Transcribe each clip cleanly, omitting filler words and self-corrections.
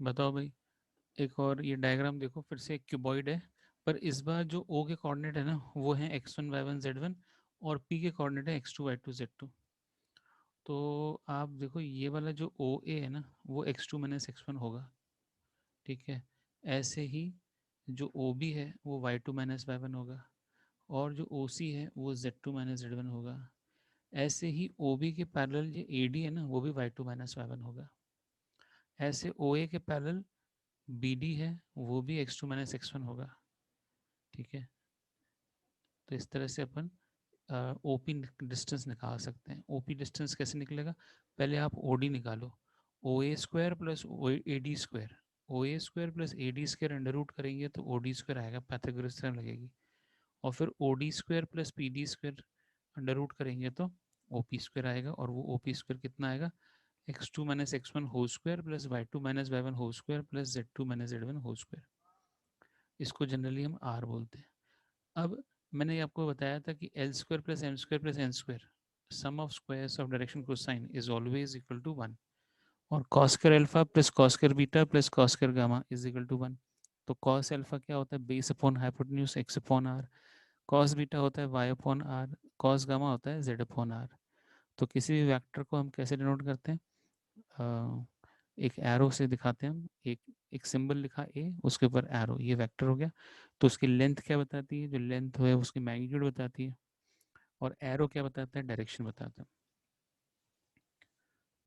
बताओ भाई। एक और ये डायग्राम देखो, फिर से एक क्यूबॉइड है, पर इस बार जो ओ के कोऑर्डिनेट है ना वो है x1 y1 z1, और p के कोऑर्डिनेट है x2 y2 z2। तो आप देखो ये वाला जो ओ ए है ना वो x2 माइनस x1 होगा, ठीक है। ऐसे ही जो ओ बी है वो y2 माइनस y1 होगा, और जो ओ सी है वो z2 माइनस z1 होगा। ऐसे ही ओ बी के पैरेलल जो ए डी है ना वो भी y2 माइनस y1 होगा। ऐसे ओ ए के पैरेलल बी डी है वो भी x2 माइनस x1 होगा, ठीक है। तो इस तरह से अपन ओपी डिस्टेंस निकाल सकते हैं। ओपी डिस्टेंस कैसे निकलेगा, पहले आप ओ डी निकालो, O A square plus A D square, O A square plus A D square under root करेंगे तो ओ डी स्क्वायर आएगा, पाइथागोरस थ्योरम लगेगी। और फिर O D square plus P D square under root करेंगे तो O P square आएगा, और वो ओ पी स्क्वायर कितना आएगा, x two minus x one whole square plus y two minus y one whole square plus z two minus z one whole square. इसको generally हम r बोलते हैं। अब मैंने आपको बताया था कि l square plus n square sum of squares of direction cosine is always equal to 1, और cos square alpha plus cos square beta plus cos square gamma is equal to 1। तो कॉस अल्फा क्या होता है, base upon hypotenuse x upon r, cos beta होता है y upon r, cos gamma होता है Z upon are. तो किसी भी वेक्टर को हम कैसे डिनोट करते हैं, एक एरो से दिखाते हैं हम, एक सिंबल लिखा ए, उसके ऊपर एरो, ये वेक्टर हो गया। तो उसकी लेंथ क्या बताती है, जो लेंथ है उसकी मैग्नीट्यूड बताती है, और एरो क्या बताता है, डायरेक्शन बताता है।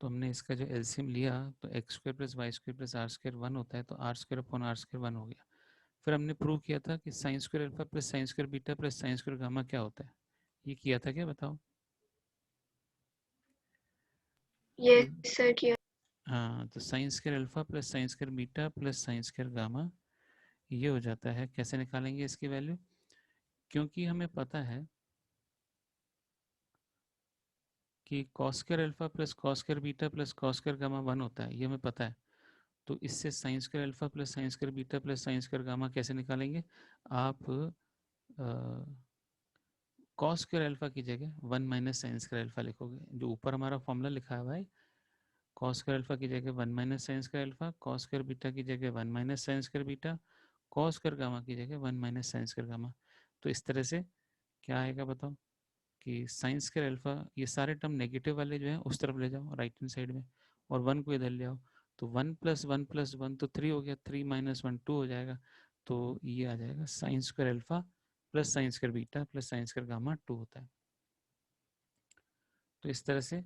तो हमने इसका जो एलसीएम लिया तो x square plus y square plus r square 1 होता है, तो r square upon r square 1 हो गया। फिर हमने प्रूव किया था कि sine square alpha plus sine square beta plus sine square gamma क्या होता है, ये किया था क्या, बताओ। ये सर किया। हाँ, तो sign square alpha plus sine square beta plus sine square gamma ये हो जाता है। कैसे निकालेंगे इसकी वैल्यू, क्योंकि हमें पता है कि cos square alpha plus cos square beta plus cos square gamma 1 होता है, ये हमें पता है। तो इससे sign square alpha plus sine square beta plus sine square gamma कैसे निकालेंगे, आप कॉस स्क्वायर अल्फा की जगह 1 माइनस साइन स्क्वायर अल्फा लिखोगे, जो ऊपर हमारा फॉर्मूला लिखा हुआ है। कॉस स्क्वायर अल्फा की जगह 1 minus sign square alpha, cos square beta की जगह 1 minus sign square beta, cos square gamma की जगह 1 माइनस साइन स्क्वायर गामा। तो इस तरह से क्या आएगा बताओ, कि साइन स्क्वायर अल्फा, ये सारे टर्म नेगेटिव वाले जो है उस तरफ ले जाओ राइट हैंड साइड में, और 1 को इधर ले आओ। तो 1 प्लस वन तो 3 हो गया, 3 माइनस वन 2 हो जाएगा। तो ये आ जाएगा sign square alpha plus sine square beta plus sine square gamma 2 होता है। तो इस तरह से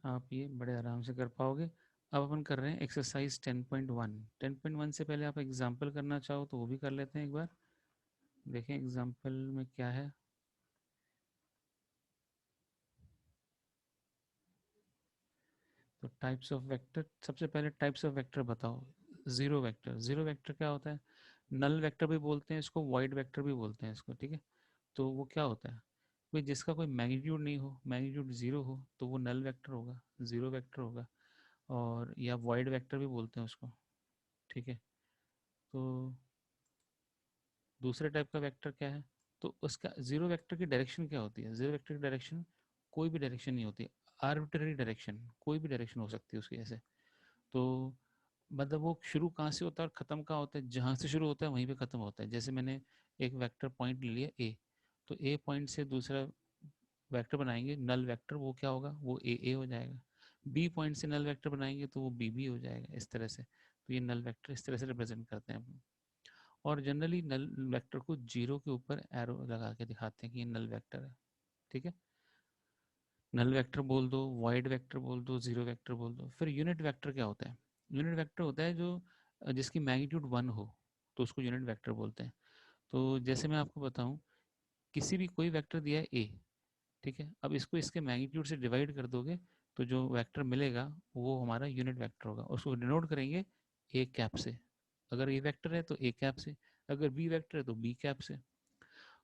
आप ये बड़े आराम से कर पाओगे। अब अपन कर रहे हैं एक्सरसाइज 10.1। 10.1 से पहले आप एग्जाम्पल करना चाहो तो वो भी कर लेते हैं एक बार, देखें एग्जाम्पल में क्या है। तो टाइप्स ऑफ वेक्टर, सबसे पहले टाइप्स ऑफ वेक्टर बताओ। जीरो वेक्टर, जीरो वेक्टर क्या होता है, नल वेक्टर भी बोलते हैं इसको, वाइड वेक्टर भी बोलते हैं इसको, ठीक है। तो वो क्या होता है, कोई जिसका कोई मैग्नीट्यूड नहीं हो, मैग्नीट्यूड जीरो हो, तो वो नल वेक्टर होगा, जीरो वेक्टर होगा। और या वाइड वेक्टर भी बोलते हैं उसको, ठीक है। तो दूसरे टाइप का वेक्टर क्या है, तो उसका जीरो वेक्टर की डायरेक्शन क्या होती है, जीरो वेक्टर की डायरेक्शन कोई भी डायरेक्शन नहीं होती, आर्बिट्ररी डायरेक्शन, कोई भी डायरेक्शन हो सकती है उसकी ऐसे। तो मतलब वो शुरू कहाँ से होता है और ख़त्म कहाँ होता है, जहाँ से शुरू होता है वहीं पे ख़त्म होता है। जैसे मैंने एक वेक्टर पॉइंट ले लिया ए, तो ए पॉइंट से दूसरा वेक्टर बनाएंगे नल वेक्टर, वो क्या होगा, वो ए हो जाएगा। बी पॉइंट से नल वेक्टर बनाएंगे तो वो बी हो जाएगा, इस तरह से। तो ये नल वेक्टर इस तरह से रिप्रेजेंट करते हैं अपन। और जनरली नल वेक्टर को जीरो के ऊपर एरो लगा के दिखाते हैं कि ये नल वेक्टर है, ठीक है। नल वेक्टर बोल दो, वाइड वेक्टर बोल दो, जीरो वेक्टर बोल दो। फिर यूनिट वेक्टर क्या होता है, यूनिट वेक्टर होता है जो जिसकी मैग्नीट्यूड 1 हो, तो उसको यूनिट वेक्टर बोलते हैं। तो जैसे मैं आपको बताऊं, किसी भी कोई वेक्टर दिया है ए, ठीक है। अब इसको इसके मैग्नीट्यूड से डिवाइड कर दोगे तो जो वेक्टर मिलेगा वो हमारा यूनिट वेक्टर होगा, उसको डिनोट करेंगे ए कैप से। अगर ए वेक्टर है तो ए कैप से, अगर बी वेक्टर है तो बी कैप से।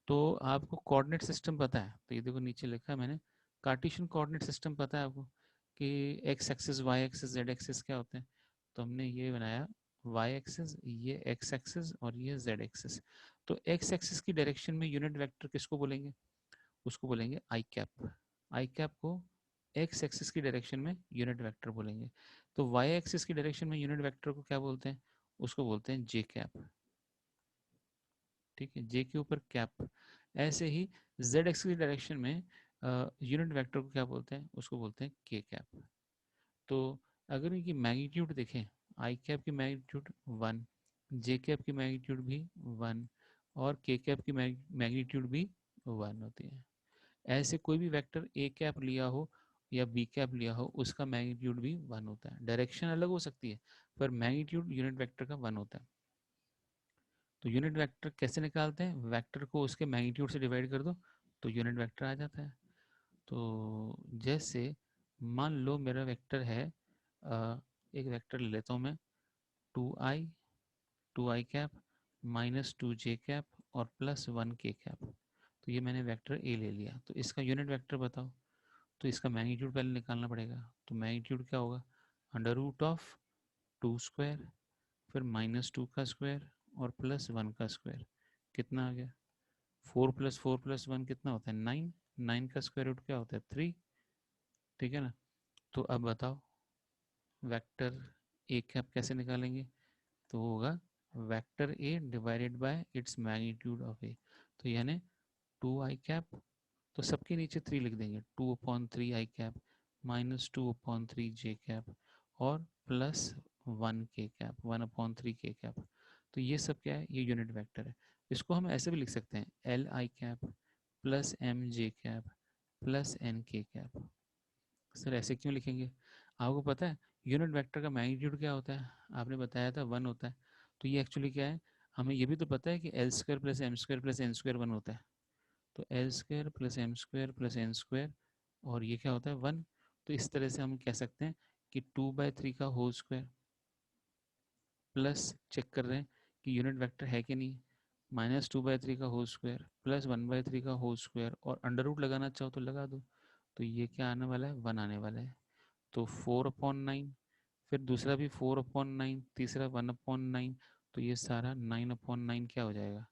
तो आपको कोऑर्डिनेट सिस्टम पता है, तो ये देखो नीचे लिखा है मैंने, कार्टेशियन कोऑर्डिनेट सिस्टम पता है आपको, कि x axis y axis z axis क्या होते हैं। तो हमने ये बनाया वाई एक्सिस, ये एक्स एक्सिस और ये जेड एक्सिस। तो एक्स एक्सिस की डायरेक्शन में यूनिट वेक्टर किसको बोलेंगे, उसको बोलेंगे आई कैप। आई कैप को एक्स एक्सिस की डायरेक्शन में यूनिट वेक्टर बोलेंगे। तो वाई एक्सिस की डायरेक्शन में यूनिट वेक्टर को क्या बोलते हैं? उसको बोलते हैं जे कैप। ठीक है, जे के ऊपर कैप। ऐसे ही जेड एक्सिस की डायरेक्शन में यूनिट वेक्टर को क्या बोलते हैं? उसको बोलते हैं के कैप। तो अगर इनकी मैग्नीट्यूड देखें, आई कैप की मैग्नीट्यूड 1, जे कैप की मैग्नीट्यूड भी 1, और के कैप की मैग्नीट्यूड भी 1 होती है। ऐसे कोई भी वेक्टर ए कैप लिया हो या बी कैप लिया हो, उसका मैग्नीट्यूड भी 1 होता है। डायरेक्शन अलग हो सकती है, पर मैग्नीट्यूड यूनिट वेक्टर का 1 होता है। तो यूनिट वेक्टर कैसे निकालते हैं? वेक्टर को उसके मैग्नीट्यूड से डिवाइड कर दो तो यूनिट वेक्टर आ जाता है। तो जैसे मान लो मेरा वेक्टर है, एक वेक्टर ले लेता हूँ मैं, 2i cap minus 2j cap और प्लस 1k कैप। तो ये मैंने वेक्टर ए ले लिया, तो इसका यूनिट वेक्टर बताओ। तो इसका मैग्नीट्यूड पहले निकालना पड़ेगा। तो मैग्नीट्यूड क्या होगा? अंडर रूट ऑफ 2 स्क्वायर, फिर -2 का स्क्वायर और +1 का स्क्वायर। कितना आ गया? 4 + 4 + 1 कितना होता है? 9। 9 का स्क्वायर रूट क्या होता है? 3। ठीक है ना? तो अब बताओ वेक्टर ए कैप कैसे निकालेंगे? तो होगा vector A divided by its magnitude of A. तो यानी 2i कैप, तो सबके नीचे 3 लिख देंगे, 2/3 i कैप -2/3 j कैप और +1 k कैप 1/3 k कैप। तो ये सब क्या है? ये यूनिट वेक्टर है। इसको हम ऐसे भी लिख सकते हैं, Li cap +M j cap +N k cap. Sir ऐसे क्यों लिखेंगे? आपको पता है यूनिट वेक्टर का मैग्नीट्यूड क्या होता है? आपने बताया था 1 होता है। तो ये एक्चुअली क्या है? हमें ये भी तो पता है कि L² + M² + N² 1 होता है। तो L² + M² + N² और ये क्या होता है? 1। तो इस तरह से हम कह सकते हैं कि 2/3 का होल स्क्वायर प्लस, चेक कर रहे हैं कि यूनिट वेक्टर है कि नहीं, -2/3 का होल स्क्वायर प्लस 1/3 का होल स्क्वायर, और अंडर रूट लगाना चाहो तो लगा दो। तो ये क्या आने वाला है? 1 आने वाला है। तो 4/9, फिर दूसरा भी 4/9, तीसरा 1/9। तो ये सारा 9/9 क्या हो जाएगा?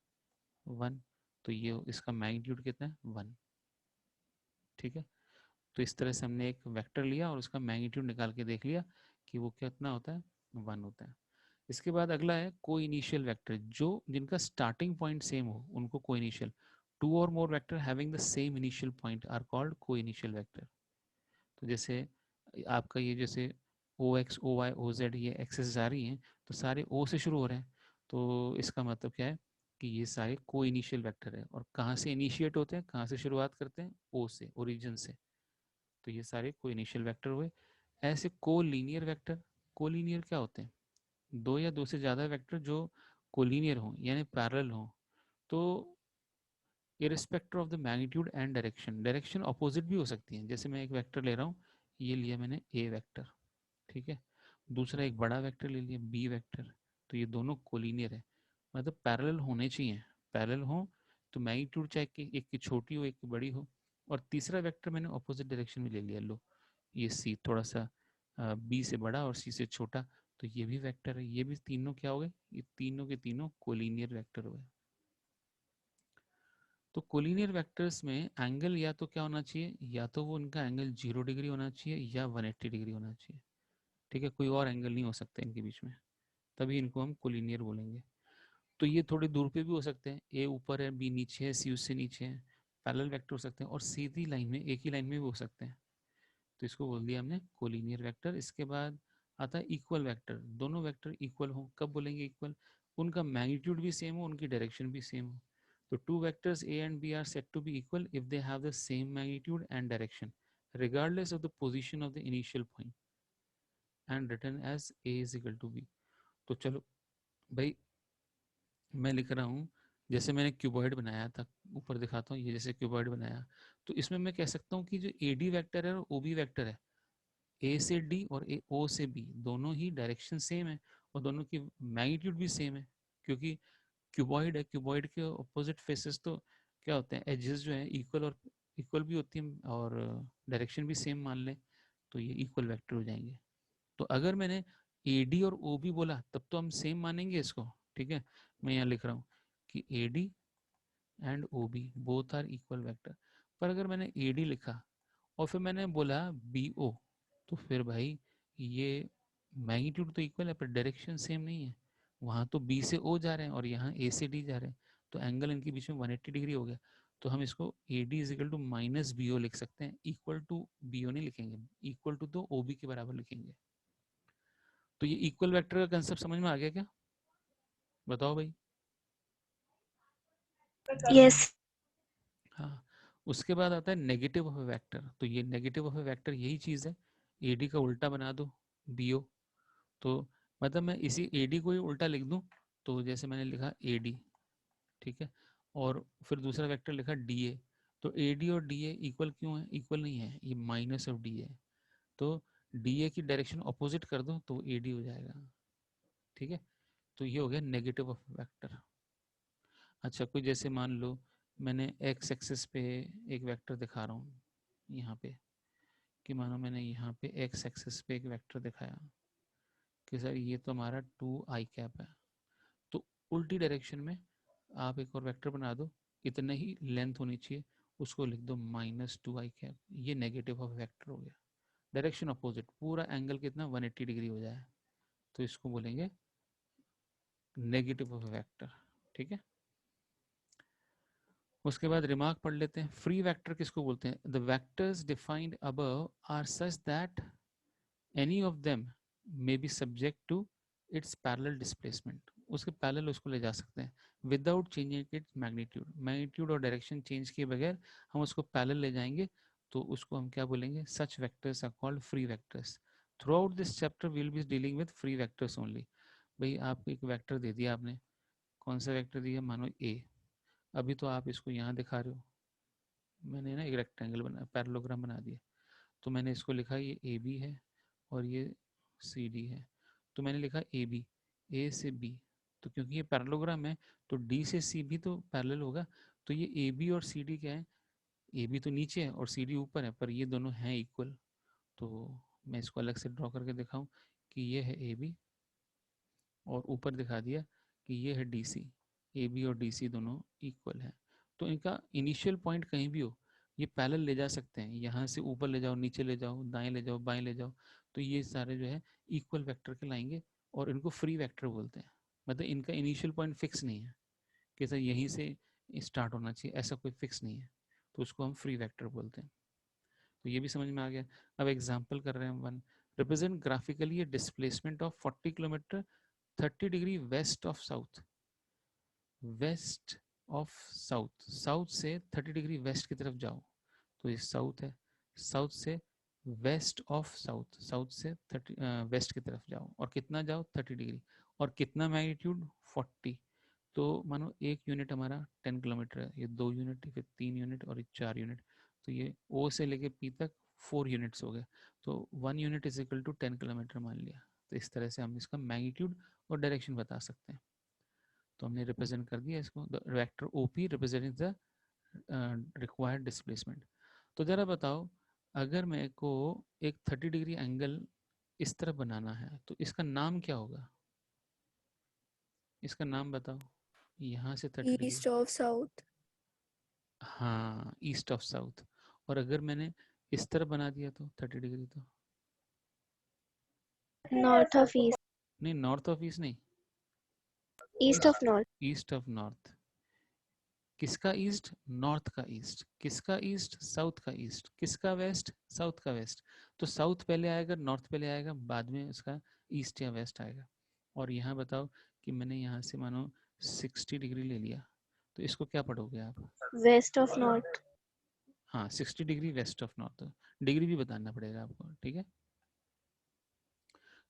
1। तो ये इसका मैग्नीट्यूड कितना है? 1। ठीक है, तो इस तरह से हमने एक वेक्टर लिया और उसका मैग्नीट्यूड निकाल के देख लिया कि वो कितना होता है? 1 होता है। इसके बाद अगला है को इनिशियल वेक्टर, जो जिनका स्टार्टिंग पॉइंट सेम हो उनको को initial. Two or more vector having the same initial point are called coinitial vector. तो जैसे आपका ये जैसे O X O Y O Z ये एक्सेस आ रही हैं, तो सारे ओ से शुरू हो रहे हैं। तो इसका मतलब क्या है कि ये सारे को इनिशियल वेक्टर है। और कहाँ से इनिशिएट होते हैं, कहाँ से शुरुआत करते हैं? ओ से, ओरिजिन से। तो ये सारे को इनिशियल वेक्टर हुए। ऐसे को लीनियर वेक्टर, को लीनियर क्या होते हैं? दो या दो से ज़्यादा वेक्टर जो कोलिनियर हों यानी पैरेलल हों। तो irrespective of the magnitude and direction, direction opposite भी हो सकती है। जैसे मैं एक वेक्टर ले रहा हूँ, ये लिया मैंने ए वेक्टर, ठीक है, दूसरा एक बड़ा वेक्टर ले लिया बी वेक्टर। तो ये दोनों कोलिनियर है, मतलब पैरेलल होने चाहिए। पैरेलल हो तो मैग्नीट्यूड चाहे कि एक की छोटी हो एक की बड़ी हो। और तीसरा वेक्टर मैंने अपोजिट डायरेक्शन में ले लिया, लो ये सी थोड़ा सा बी से बड़ा और सी से छोटा। तो ये भी वेक्टर है। ये भी तीनों क्या हो गए? ये तीनों के तीनों कोलिनियर वेक्टर हो गए। तो कोलिनियर वेक्टर्स में एंगल या तो क्या होना चाहिए, या तो वो उनका एंगल 0 डिग्री होना चाहिए या 180 डिग्री होना चाहिए। ठीक है, कोई और एंगल नहीं हो सकता इनके बीच में, तभी इनको हम कोलिनियर बोलेंगे। तो ये थोड़ी दूर पे भी हो सकते हैं, ए ऊपर है बी नीचे है सी उससे नीचे है। पैरेलल वेक्टर हो सकते हैं और सीधी लाइन में एक ही लाइन में भी हो सकते हैं। तो इसको बोल दिया हमने कोलिनियर वेक्टर। इसके बाद आता है इक्वल वेक्टर। दोनों वेक्टर इक्वल हो, कब बोलेंगे इक्वल? उनका मैग्नीट्यूड भी सेम हो, उनकी डायरेक्शन भी सेम हो। तो two vectors A and B are said to be equal if they have the same magnitude and direction regardless of the position of the initial point and written as a is equal to b। तो चलो भाई, मैं लिख रहा हूँ, जैसे मैंने cuboid बनाया था, ऊपर दिखाता हूँ, ये जैसे क्यूबॉइड बनाया, तो इसमें मैं कह सकता हूँ कि जो ए डी वैक्टर है और ओ बी वैक्टर है, ए से डी और ए ओ से बी, दोनों ही डायरेक्शन सेम है और दोनों की मैग्नीट्यूड भी सेम है। क्योंकि क्यूबॉइड है, क्यूबॉइड के अपोजिट फेसेस तो क्या होते हैं, एजेस जो है इक्वल और इक्वल भी होती हैं और डायरेक्शन भी सेम मान लें, तो ये इक्वल वेक्टर हो जाएंगे। तो अगर मैंने ए डी और ओ बी बोला तब तो हम सेम मानेंगे इसको। ठीक है, मैं यहाँ लिख रहा हूँ कि A D and O B both are equal vector. पर अगर मैंने ए डी लिखा और फिर मैंने बोला बी ओ, तो फिर भाई ये मैग्नीट्यूड तो इक्वल है पर डायरेक्शन सेम नहीं है। वहाँ तो बी से ओ जा रहे हैं और यहाँ ए से डी जा रहे हैं, तो एंगल इनके बीच में 180 डिग्री हो गया। तो हम इसको A D is equal to minus B O लिख सकते हैं, इक्वल टू बी ओ नहीं लिखेंगे, इक्वल टू तो ओ बी के बराबर लिखेंगे। तो ये इक्वल वेक्टर का कंसेप्ट समझ में आ गया क्या? बताओ भाई। Yes. हाँ, उसके बाद आता है नेगेटिव ऑफ ए वेक्टर। तो ये नेगेटिव ऑफ ए वेक्टर यही चीज़ है, ए डी का उल्टा बना दो बी ओ। तो मतलब मैं इसी ए डी को ही उल्टा लिख दूँ, तो जैसे मैंने लिखा ए डी, ठीक है, और फिर दूसरा वेक्टर लिखा डी ए। तो ए डी और डी ए इक्वल क्यों है? इक्वल नहीं है, ये माइनस ऑफ डी है। तो डी ए की डायरेक्शन अपोजिट कर दो तो ए डी हो जाएगा, ठीक है। तो ये हो गया नेगेटिव ऑफ वेक्टर। अच्छा, कोई जैसे मान लो मैंने एक्स एक्सिस पे एक वेक्टर दिखा रहा हूँ यहाँ पे, कि मानो मैंने यहाँ पे एक्स एक्सिस पे एक वेक्टर दिखाया कि सर ये तो हमारा 2i कैप है। तो उल्टी डायरेक्शन में आप एक और वेक्टर बना दो, इतने ही लेंथ होनी चाहिए, उसको लिख दो -2i कैप। ये नेगेटिव ऑफ वेक्टर हो गया, डायरेक्शन अपोजिट, पूरा एंगल कितना 180 डिग्री हो जाए, तो इसको बोलेंगे नेगेटिव ऑफ वेक्टर, ठीक है। उसके बाद रिमार्क पढ़ लेते हैं। फ्री वेक्टर किसको बोलते हैं? The vectors defined above are such that any of them may be subject to its parallel displacement. उसके पैरेलल उसको ले जा सकते हैं without changing its magnitude. Magnitude और डायरेक्शन चेंज किए बगैर हम उसको पैरेलल ले जाएंगे, तो उसको हम क्या बोलेंगे? Such vectors are called free vectors. Throughout this chapter will be dealing with free vectors only. भाई आपको एक वेक्टर दे दिया आपने, कौन सा वेक्टर दिया? मानो ए। अभी तो आप इसको यहाँ दिखा रहे हो, मैंने ना एक रेक्टेंगल बना, पैरेललोग्राम बना दिया। तो मैंने इसको लिखा ये ए बी है और ये सी डी है। तो मैंने लिखा ए बी, ए से बी, तो क्योंकि ये पैरेललोग्राम है तो डी से सी भी तो पैरेलल होगा। तो ये ए बी और सी डी क्या है? ए बी तो नीचे है और सी डी ऊपर है, पर ये दोनों हैं इक्वल। तो मैं इसको अलग से ड्रॉ करके दिखाऊं कि ये है ए बी, और ऊपर दिखा दिया कि ये है डी सी। ए बी और डी सी दोनों इक्वल है, तो इनका इनिशियल पॉइंट कहीं भी हो, ये पैरेलल ले जा सकते हैं। यहाँ से ऊपर ले जाओ, नीचे ले जाओ, दाएं ले जाओ, बाएं ले जाओ, तो ये सारे जो है इक्वल वेक्टर के लाएंगे, और इनको फ्री वेक्टर बोलते हैं। मतलब इनका इनिशियल पॉइंट फिक्स नहीं है कि सर यहीं से स्टार्ट होना चाहिए, ऐसा कोई फिक्स नहीं है, तो उसको हम फ्री वेक्टर बोलते हैं। तो ये भी समझ में आ गया। अब एग्जाम्पल कर रहे हैं हम one. Represent graphically a displacement of 40 kilometre 30 degree west of south. West of south, south से 30 डिग्री वेस्ट की तरफ जाओ, तो ये साउथ है। साउथ से वेस्ट ऑफ साउथ, साउथ से 30 वेस्ट की तरफ जाओ, और कितना जाओ? 30 डिग्री। और कितना मैग्नीट्यूड? 40। तो मानो एक यूनिट हमारा 10 किलोमीटर है, ये 2 यूनिट, फिर 3 यूनिट और ये 4 यूनिट। तो ये ओ से लेके पी तक 4 यूनिट्स हो गए। तो 1 unit is equal to 10 kilometre मान लिया। तो इस तरह से हम इसका मैग्नीट्यूड और डायरेक्शन बता सकते हैं। तो हमने रिप्रेजेंट कर दिया इसको, the vector OP represent the required displacement. तो जरा बताओ, अगर मेरे को एक 30 डिग्री एंगल इस तरफ बनाना है तो इसका नाम क्या होगा? इसका नाम बताओ, यहाँ से 30 डिग्री। East of South. हाँ, ईस्ट ऑफ साउथ। और अगर मैंने इस तरफ बना दिया तो 30 डिग्री, तो North of East. नहीं, नॉर्थ ऑफ ईस्ट नहीं, East of North. East of north. किसका ईस्ट? नॉर्थ का ईस्ट। किसका ईस्ट? साउथ का ईस्ट। किसका वेस्ट? साउथ का वेस्ट। तो साउथ पहले आएगा, नॉर्थ पहले आएगा, बाद में उसका ईस्ट या वेस्ट आएगा। और यहाँ बताओ कि मैंने यहाँ से मानो 60 डिग्री ले लिया, तो इसको क्या पढ़ोगे आप? West of North. हाँ, 60 degree west of north. Degree भी बताना पड़ेगा आपको, ठीक है।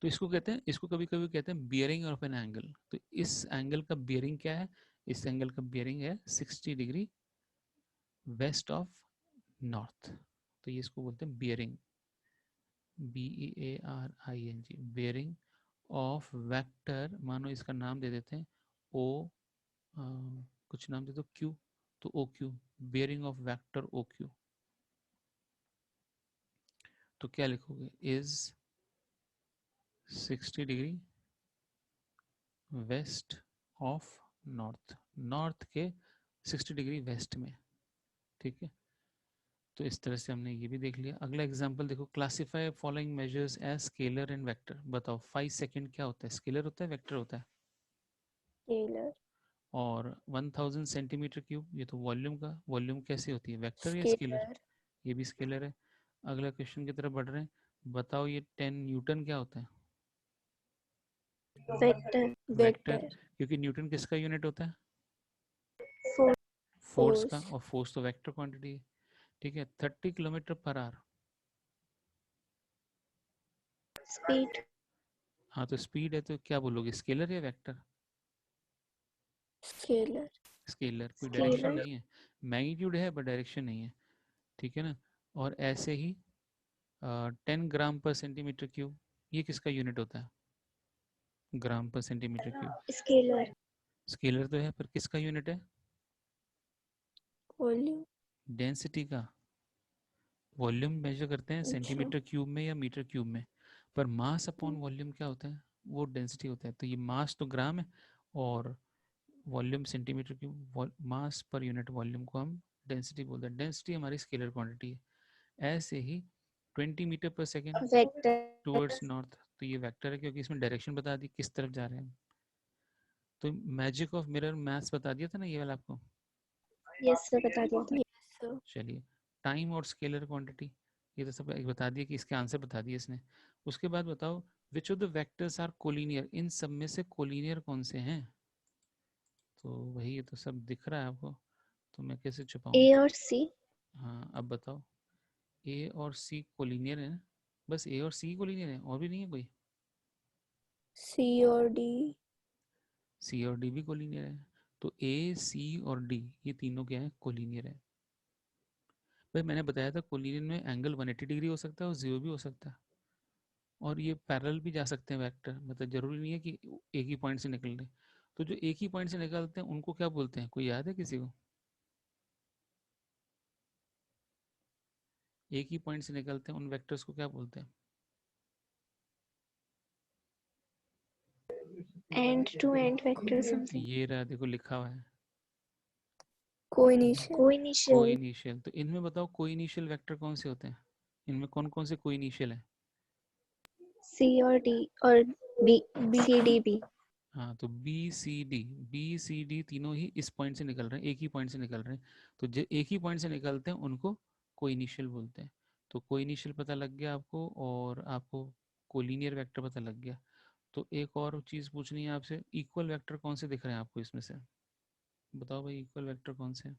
तो इसको कहते हैं, इसको कभी कभी कहते हैं बियरिंग ऑफ एन एंगल। तो इस एंगल का बियरिंग क्या है? इस एंगल का बियरिंग है 60 डिग्री वेस्ट ऑफ नॉर्थ। तो ये इसको बोलते हैं bearing, BEARING, bearing of vector. मानो इसका नाम दे देते हैं ओ, कुछ नाम दे दो क्यू, तो O Q, bearing of vector O Q. तो क्या लिखोगे? Is 60 degree west of north, north के 60 डिग्री वेस्ट में, ठीक है। तो इस तरह से हमने ये भी देख लिया। अगला एग्जांपल देखो, classify following measures as scalar and vector. बताओ 5 सेकंड क्या होता है, स्केलर होता है वेक्टर होता है? स्केलर। और 1000 सेंटीमीटर क्यूब, ये तो वॉल्यूम का, वॉल्यूम कैसे होती है, वेक्टर या स्केलर? स्केलर। ये भी स्केलर है। अगला क्वेश्चन की तरफ बढ़ रहे हैं। बताओ ये 10 न्यूटन क्या होता है? वेक्टर। Vector, vector. क्योंकि न्यूटन किसका यूनिट होता है? फोर्स। फोर्स का, फोर्स। और फोर्स तो वेक्टर क्वांटिटी है। ठीक है, 30 किलोमीटर पर आवर। स्पीड। हाँ तो स्पीड है तो क्या बोलोगे, स्केलर या वेक्टर? स्केलर। स्केलर, कोई डायरेक्शन स्केलर। नहीं है। मैग्नीट्यूड है बट डायरेक्शन नहीं है। ठीक है ना। और ऐसे ही 10 ग्राम पर सेंटीमीटर क्यूब, ये किसका यूनिट होता है? ग्राम पर सेंटीमीटर क्यूब। स्केलर। स्केलर तो है पर किसका यूनिट है? वॉल्यूम। डेंसिटी का। वॉल्यूम मेजर करते हैं अच्छा। सेंटीमीटर क्यूब में या मीटर क्यूब में, पर मास अपॉन वॉल्यूम क्या होता है? वो डेंसिटी होता है। तो ये मास तो ग्राम है और वॉल्यूम सेंटीमीटर क्यूब, मास पर यूनिट वॉल्यूम को हम डेंसिटी बोलते हैं। डेंसिटी हमारी स्केलर क्वांटिटी है। ऐसे ही 20 मीटर पर सेकेंड वेक्टर। टूवर्ड्स नॉर्थ, तो ये वेक्टर है क्योंकि इसमें डायरेक्शन बता दी किस तरफ जा रहे हैं हम। तो मैजिक ऑफ मिरर मैथ्स बता दिया था ना ये वाला आपको। यस सर, बता दिया था। Yes sir. चलिए, टाइम और स्केलर क्वांटिटी, ये तो सब एक बता दिया कि इसके आंसर बता दिए इसने। उसके बाद बताओ which of the vectors are collinear, इन सब में से कोलिनियर कौन से हैं? तो वही, ये तो सब दिख रहा है आपको, तो मैं कैसे छुपाऊं? ए और सी। हाँ अब बताओ, ए और सी कोलिनियर है ना? बस ए और सी कोलिनियर है, और भी नहीं है कोई? सी और डी। सी और डी भी कोलिनियर है। तो ए सी और डी ये तीनों क्या है, कोलिनियर है। भाई मैंने बताया था कोलिनियर में एंगल 180 डिग्री हो सकता है और जीरो भी हो सकता है, और ये पैरेलल भी जा सकते हैं वेक्टर, मतलब जरूरी नहीं है कि एक ही पॉइंट से निकल रहे। तो जो एक ही पॉइंट से निकलते हैं उनको क्या बोलते हैं, कोई याद है किसी को? एक ही पॉइंट से निकलते हैं उन वेक्टर्स को क्या बोलते हैं? End to end vector something. ये रहा देखो लिखा हुआ है, कोइनिशियल। को कोइनिशियल। इनिशियल। तो इनमें बताओ को इनिशियल वेक्टर कौन से होते हैं, इनमें कौन कौन से को इनिशियल है? सी और डी और B. B. C D B. हाँ तो बी सी डी तीनों ही इस पॉइंट से निकल रहे हैं, एक ही पॉइंट से निकल रहे हैं। तो जो एक ही पॉइंट से निकलते हैं उनको को इनिशियल बोलते हैं। तो को इनिशियल पता लग गया आपको, और आपको कोलिनियर वेक्टर पता लग गया। तो एक और चीज पूछनी है आपसे, इक्वल वेक्टर कौन से दिख रहे हैं आपको इसमें से? बताओ भाई इक्वल वेक्टर कौन से हैं?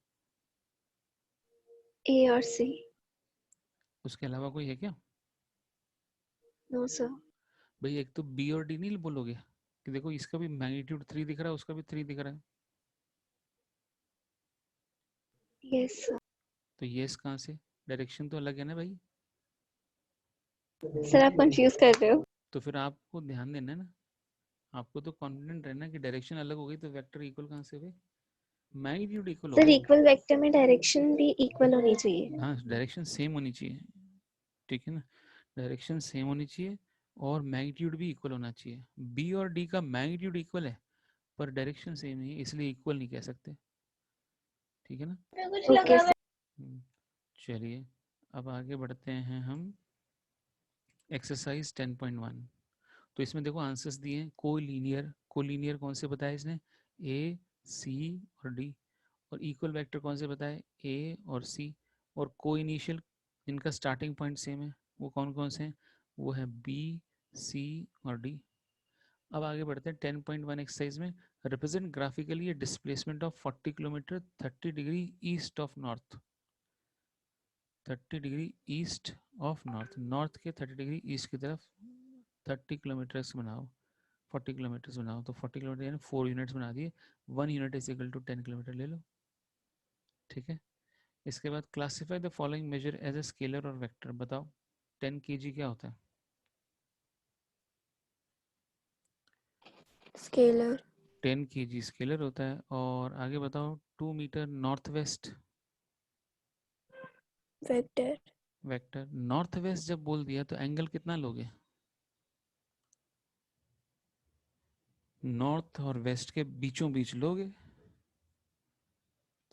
ए और सी। उसके अलावा कोई है क्या? No sir. भाई एक तो बी और डी नहीं बोलोगे कि देखो इसका भी मैग्नीट्यूड 3 दिख रहा है, उसका भी 3 दिख रहा है? Yes sir. तो ये कहाँ से, डायरेक्शन तो अलग है ना भाई। सर आप कंफ्यूज कर रहे हो। तो फिर आपको ध्यान देना है ना, आपको तो कॉन्फिडेंट रहना कि डायरेक्शन अलग हो गई तो वेक्टर इक्वल कहाँ से हो गए, मैग्नीट्यूड इक्वल हो सर गए। इक्वल वेक्टर में डायरेक्शन भी इक्वल होनी चाहिए। हाँ डायरेक्शन सेम होनी चाहिए, ठीक है ना, डायरेक्शन सेम होनी चाहिए और मैग्नीट्यूड भी इक्वल होना चाहिए। बी और डी का मैग्नीट्यूड इक्वल है पर डायरेक्शन सेम नहीं है, इसलिए इक्वल नहीं कह सकते। ठीक है ना। Okay sir. हम्म, चलिए अब आगे बढ़ते हैं हम एक्सरसाइज 10.1। तो इसमें देखो आंसर्स दिए हैं, कोलिनियर कौन से बताया इसने, ए सी और डी। और इक्वल वेक्टर कौन से बताए, ए और सी। और को इनिशियल जिनका स्टार्टिंग पॉइंट सेम है वो कौन कौन से हैं, वो है बी सी और डी। अब आगे बढ़ते हैं 10.1 एक्सरसाइज में। Represent graphically displacement of 40 kilometre 30 degree east of north. 30 degree east of north, north के 30 डिग्री ईस्ट की तरफ 30 किलोमीटर्स बनाओ, 40 किलोमीटर्स बनाओ। तो 40 किलोमीटर यानी 4 यूनिट्स बना दिए, 1 unit is equal to 10 kilometre ले लो। ठीक है। इसके बाद classify the following measure as a scalar और वेक्टर। बताओ 10 kg क्या होता है? स्केलर। 10 kg स्केलर होता है। और आगे बताओ 2 metre north west, vector. Vector. North west जब बोल दिया तो एंगल कितना लोगे, नॉर्थ और वेस्ट के बीचों बीच लोगे,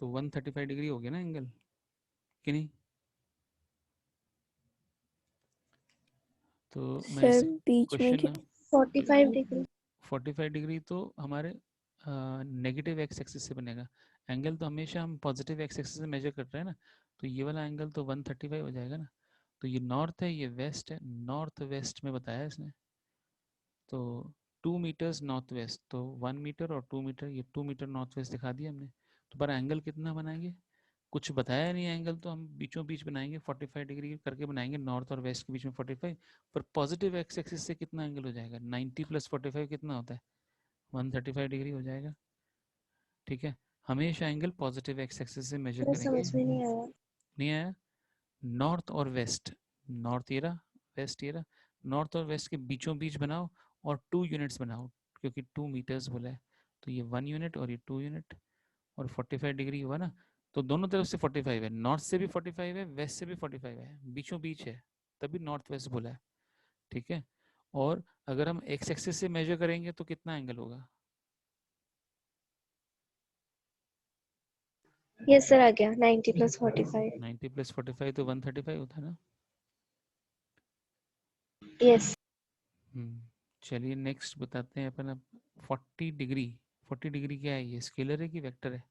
तो 135 डिग्री हो गया ना एंगल, कि नहीं? तो मैं सर इस बीच में क्वेश्चन 45 डिग्री 45 डिग्री तो हमारे नेगेटिव एक्स एक्सिस से बनेगा। एंगल तो हमेशा हम पॉजिटिव एक्स एक्सिस से मेजर कर रहे हैं ना, तो ये वाला एंगल तो 135 हो जाएगा ना। तो ये नॉर्थ है, ये वेस्ट है, नॉर्थ वेस्ट में बताया इसने। तो 2 मीटर्स नॉर्थ वेस्ट, तो 1 मीटर और 2 मीटर, ये 2 मीटर नॉर्थ वेस्ट दिखा दिया हमने। तो पर एंगल कितना बनाएंगे, कुछ बताया नहीं एंगल, तो हम बीचों बीच बनाएंगे 45 डिग्री करके बनाएंगे, नॉर्थ और वेस्ट के बीच में 45। पर पॉजिटिव एक्स एक्सिस से कितना एंगल हो जाएगा, 90 प्लस 45 कितना होता है, 135 डिग्री हो जाएगा। ठीक है, हमेशा एंगल पॉजिटिव एक्स एक्सिस से मेजर मेरे करेंगे। समझ में नहीं आया नहीं आया? नॉर्थ और वेस्ट, नॉर्थ ये रहा, वेस्ट ये रहा, नॉर्थ और वेस्ट के बीचों बीच बनाओ और 2 यूनिट्स बनाओ, क्योंकि 2 मीटर्स बोला है। तो ये 1 यूनिट और ये 2 यूनिट, और 45 डिग्री हुआ ना। तो दोनों तरफ से 45 है, नॉर्थ से भी 45 है, वेस्ट से भी 45 है, बीचों बीच है, तभी नॉर्थ वेस्ट बोला है। ठीक है, और अगर हम एक्स एक्सिस से मेजर करेंगे तो कितना एंगल होगा? यस सर आ गया 90 प्लस 45 90 प्लस 45 तो 135 होता है ना। यस चलिए नेक्स्ट बताते हैं अपन अब। 40 डिग्री, 40 डिग्री क्या है, ये स्केलर है कि वेक्टर है?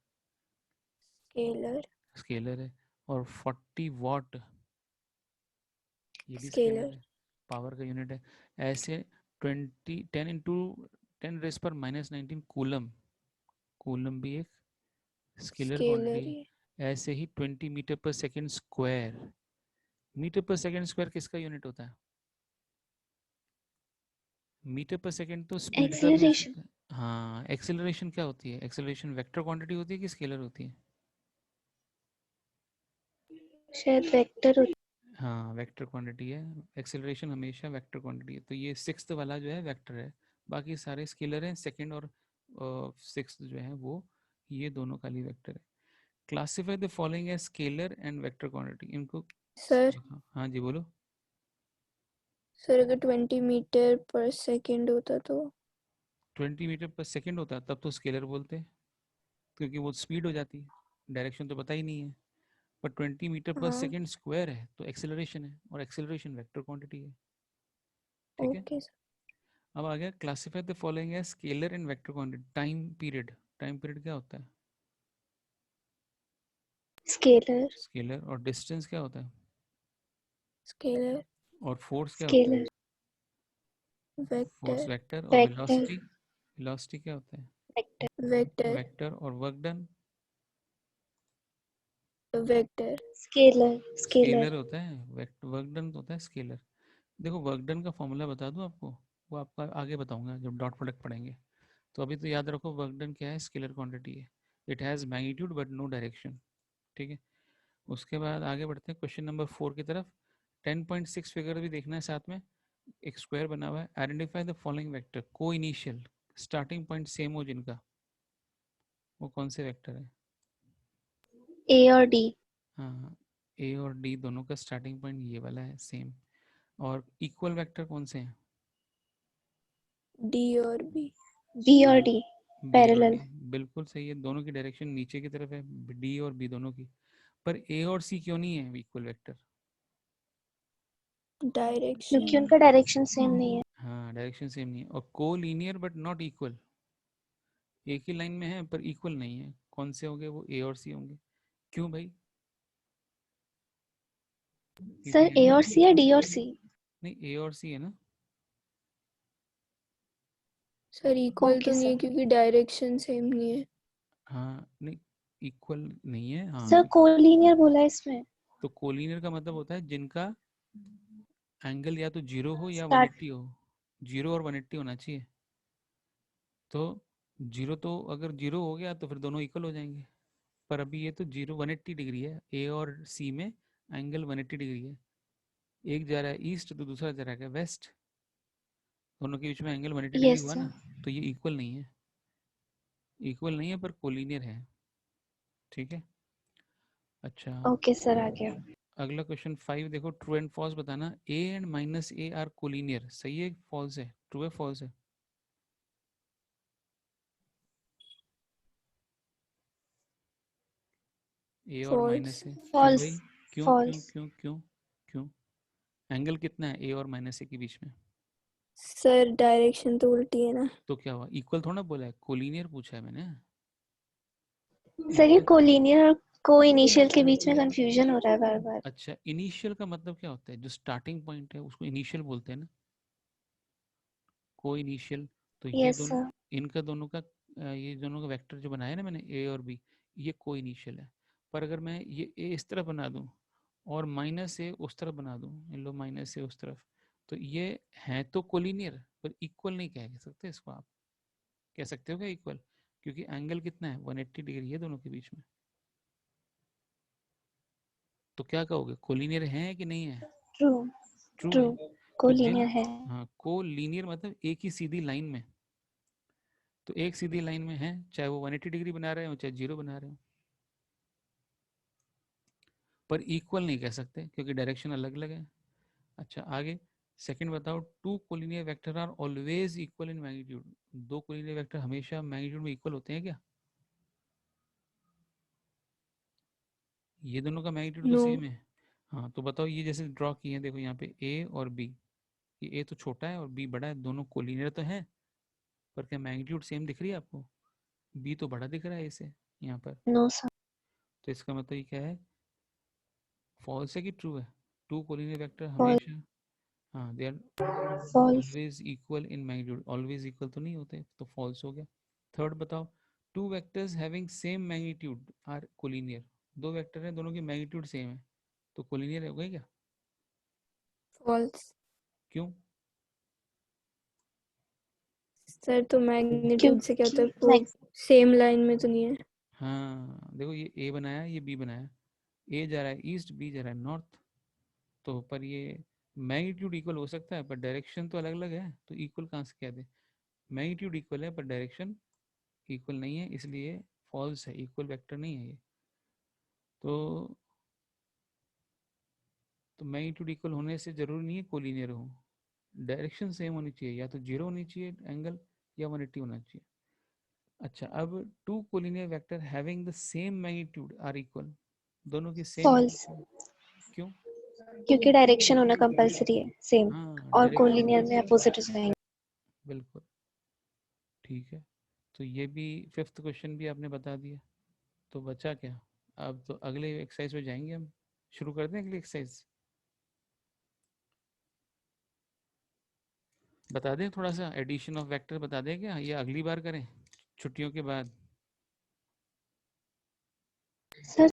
स्केलर स्केलर है। और 40 वॉट, ये भी स्केलर स्केलर है, पावर का यूनिट है। ऐसे 20 10 इंटू 10 रेस पर माइनस 19 कूलम, कूलम भी एक स्केलर क्वांटिटी स्केलर है। ही ऐसे ही 20 मीटर पर सेकेंड स्क्वायर, मीटर पर सेकेंड स्क्वायर किसका यूनिट होता है? मीटर पर सेकेंड तो स्पीड का भी हो एक्सीलरेशन सकता है। हाँ, एक्सेलरेशन क्या होती है, एक्सेलरेशन वेक्टर क्वांटिटी होती है कि स्केलर होती है? शायद वेक्टर हाँ, वेक्टर क्वांटिटी है, एक्सेलरेशन हमेशा वेक्टर क्वांटिटी है। तो ये सिक्स्थ वाला जो है वेक्टर है, बाकी सारे स्केलर हैं। सेकंड और सिक्स्थ जो है वो, ये दोनों खाली वेक्टर है। Classify the following as scalar and vector quantity, इनको सर हाँ जी बोलो। सर अगर 20 मीटर पर सेकंड होता तो 20 मीटर पर सेकंड होता है तब तो स्केलर बोलते हैं, क्योंकि वो स्पीड हो जाती है, डायरेक्शन तो पता ही नहीं है। पर 20 मीटर पर हाँ सेकंड स्क्वायर है तो एक्सेलरेशन है, और एक्सेलरेशन वेक्टर क्वांटिटी है। ठीक है, ओके सर अब आ गया क्लासिफाई द फॉलोइंग है scalar and vector quantity. Time period, time period क्या होता है? Scalar scalar. और डिस्टेंस क्या होता है? स्केलर और फोर्स क्या होता है? Scalar force vector vector. और वेक्टर वेलोसिटी, वेलोसिटी क्या होता है? Vector vector vector. और work done? Vector scalar scalar scalar होता है, वर्क डन होता है स्केलर। देखो वर्क डन का फॉर्मूला बता दूं आपको, वो आपको आगे बताऊंगा जब डॉट प्रोडक्ट पढ़ेंगे। तो अभी तो याद रखो वर्क डन क्या है, स्केलर क्वांटिटी है। It has magnitude but no direction. ठीक है, उसके बाद आगे बढ़ते हैं क्वेश्चन नंबर 4 की तरफ। 10.6 फिगर भी देखना है साथ में। एक स्क्वायर बना हुआ है, आइडेंटिफाई द फॉलोइंग वेक्टर को इनिशियल, स्टार्टिंग पॉइंट सेम हो जिनका, वो कौन से वेक्टर है? ए और डी हाँ, ए और डी दोनों का स्टार्टिंग पॉइंट ये वाला है सेम। और इक्वल वेक्टर कौन से हैं? डी और बी बी और डी बी और डी, पैरेलल बिल्कुल सही है, दोनों की डायरेक्शन नीचे की तरफ है, डी और बी दोनों की। पर ए और सी क्यों नहीं है इक्वल वेक्टर? क्योंकि डायरेक्शन उनका डायरेक्शन सेम नहीं है हाँ, डायरेक्शन सेम नहीं है। और को लीनियर बट नॉट इक्वल, एक ही लाइन में है पर इक्वल नहीं है। कौन से होंगे वो, ए और सी होंगे। क्यों भाई? क्योंकि सर ए और सी या डी और सी नहीं, ए और सी है ना। सर इक्वल ओके तो नहीं है सर क्योंकि डायरेक्शन सेम नहीं है हाँ नहीं, इक्वल नहीं है, हाँ। सर कोलिनियर बोला है इसमें तो कोलिनियर का मतलब होता है जिनका एंगल या तो जीरो हो या स्टार्ट 180 हो। जीरो और 180 होना चाहिए। तो जीरो तो अगर जीरो हो गया तो फिर दोनों इक्वल हो जाएंगे। पर अभी ये तो जीरो 180 डिग्री है, ए और सी में एंगल 180 डिग्री है। एक जा रहा है ईस्ट तो दूसरा जा रहा है वेस्ट, दोनों के बीच में एंगल 180 डिग्री यस हुआ सर ना। तो ये इक्वल नहीं है, इक्वल नहीं है पर कोलिनियर है। ठीक है, अच्छा। ओके सर आ गया अगला क्वेश्चन 5 देखो, ट्रू एंड फॉल्स बताना। A and minus A R collinear, सही है फॉल्स है, ट्रू है फॉल्स है? ए और फॉल्स माइनस है, क्यों भाई? फॉल्स क्यों क्यों फॉल्स क्यों क्यों क्यों? एंगल कितना है ए और माइनस ए के बीच में? सर डायरेक्शन तो उल्टी है ना। तो क्या हुआ, इक्वल थोड़ा बोला है, कोलिनियर पूछा है मैंने। सर ये इक्वल। कोलिनियर और को इनिशियल के बीच में कंफ्यूजन हो रहा है बार बार। अच्छा, इनिशियल का मतलब क्या होता है? जो स्टार्टिंग पॉइंट है उसको इनिशियल बोलते हैं ना, को इनिशियल। तो ये यस दोनों, सर। इनका दोनों का ये दोनों का वेक्टर जो बनाया ना मैंने, ए और बी, ये को इनिशियल है। पर अगर मैं ये ए इस तरफ बना दूं और माइनस ए उस तरफ बना दूं, इन लो माइनस ए उस तरफ, तो ये है तो कोलिनियर, पर इक्वल नहीं कह सकते इसको आप। कह सकते हो क्या इक्वल? क्योंकि एंगल कितना है, 180 डिग्री है दोनों के बीच में। तो क्या कहोगे, कोलिनियर है कि नहीं है? ट्रू। True true. है। तो जिन, कोलिनियर है। हाँ, को लीनियर मतलब एक ही सीधी लाइन में। तो एक सीधी लाइन में है, चाहे वो 180 डिग्री बना रहे हो चाहे जीरो बना रहे हो, पर इक्वल नहीं कह सकते क्योंकि डायरेक्शन अलग अलग है। अच्छा आगे, सेकंड बताओ, two collinear vector are always equal in magnitude. दो कोलिनियर वेक्टर हमेशा मैग्नीट्यूड में इक्वल होते हैं क्या? ये दोनों का मैग्नीट्यूड तो नो। सेम है। हाँ तो बताओ, ये जैसे ड्रॉ किए हैं देखो यहाँ पे ए और बी, ये ए तो छोटा है और बी बड़ा है, दोनों कोलिनियर तो है, पर क्या मैग्नीट्यूड सेम दिख रही है आपको? बी तो बड़ा दिख रहा है इसे यहाँ पर। No sir. तो इसका मतलब ये क्या है, फॉल्स है कि ट्रू है? Two collinear vector false. हमेशा, हाँ they are false. Always equal in magnitude, always equal तो नहीं होते, तो फॉल्स हो गया। थर्ड बताओ, two vectors having same magnitude are collinear. दो वेक्टर हैं, दोनों की मैग्नीट्यूड सेम है, तो कोलिनियर हो गए क्या? फॉल्स। क्यों? सर तो मैग्नीट्यूड से क्या होता क्योंकि है, वो सेम लाइन में तो नहीं है। हाँ देखो, ये ए बनाया, ये बी बनाया, ए जा रहा है ईस्ट, बी जा रहा है नॉर्थ, तो पर ये मैग्नीट्यूड इक्वल हो सकता है पर डायरेक्शन तो अलग अलग है, तो इक्वल कहाँ से कह दे? मैग्नीट्यूड इक्वल है पर डायरेक्शन इक्वल नहीं है, इसलिए फॉल्स है, इक्वल वेक्टर नहीं है ये। तो मैग्नीट्यूड इक्वल होने से जरूरी नहीं है कोलिनियर हो, डायरेक्शन सेम होनी चाहिए, या तो जीरो होनी चाहिए एंगल या 180 होना चाहिए। अच्छा, अब two collinear vector having the same magnitude are equal, दोनों की सेम फॉल्स। मैग्नीट्यूड। क्यों? क्योंकि डायरेक्शन होना कंपलसरी है सेम। हाँ और डायरेक्शन, कोलिनियर में अपोजिट हो जाएंगे। बिल्कुल ठीक है। तो ये भी फिफ्थ क्वेश्चन भी आपने बता दिया। तो बचा क्या? अब तो अगले एक्सरसाइज में जाएंगे हम, शुरू कर दें अगली एक्सरसाइज? बता दें थोड़ा सा, एडिशन ऑफ वेक्टर बता दें क्या, या अगली बार करें छुट्टियों के बाद? सर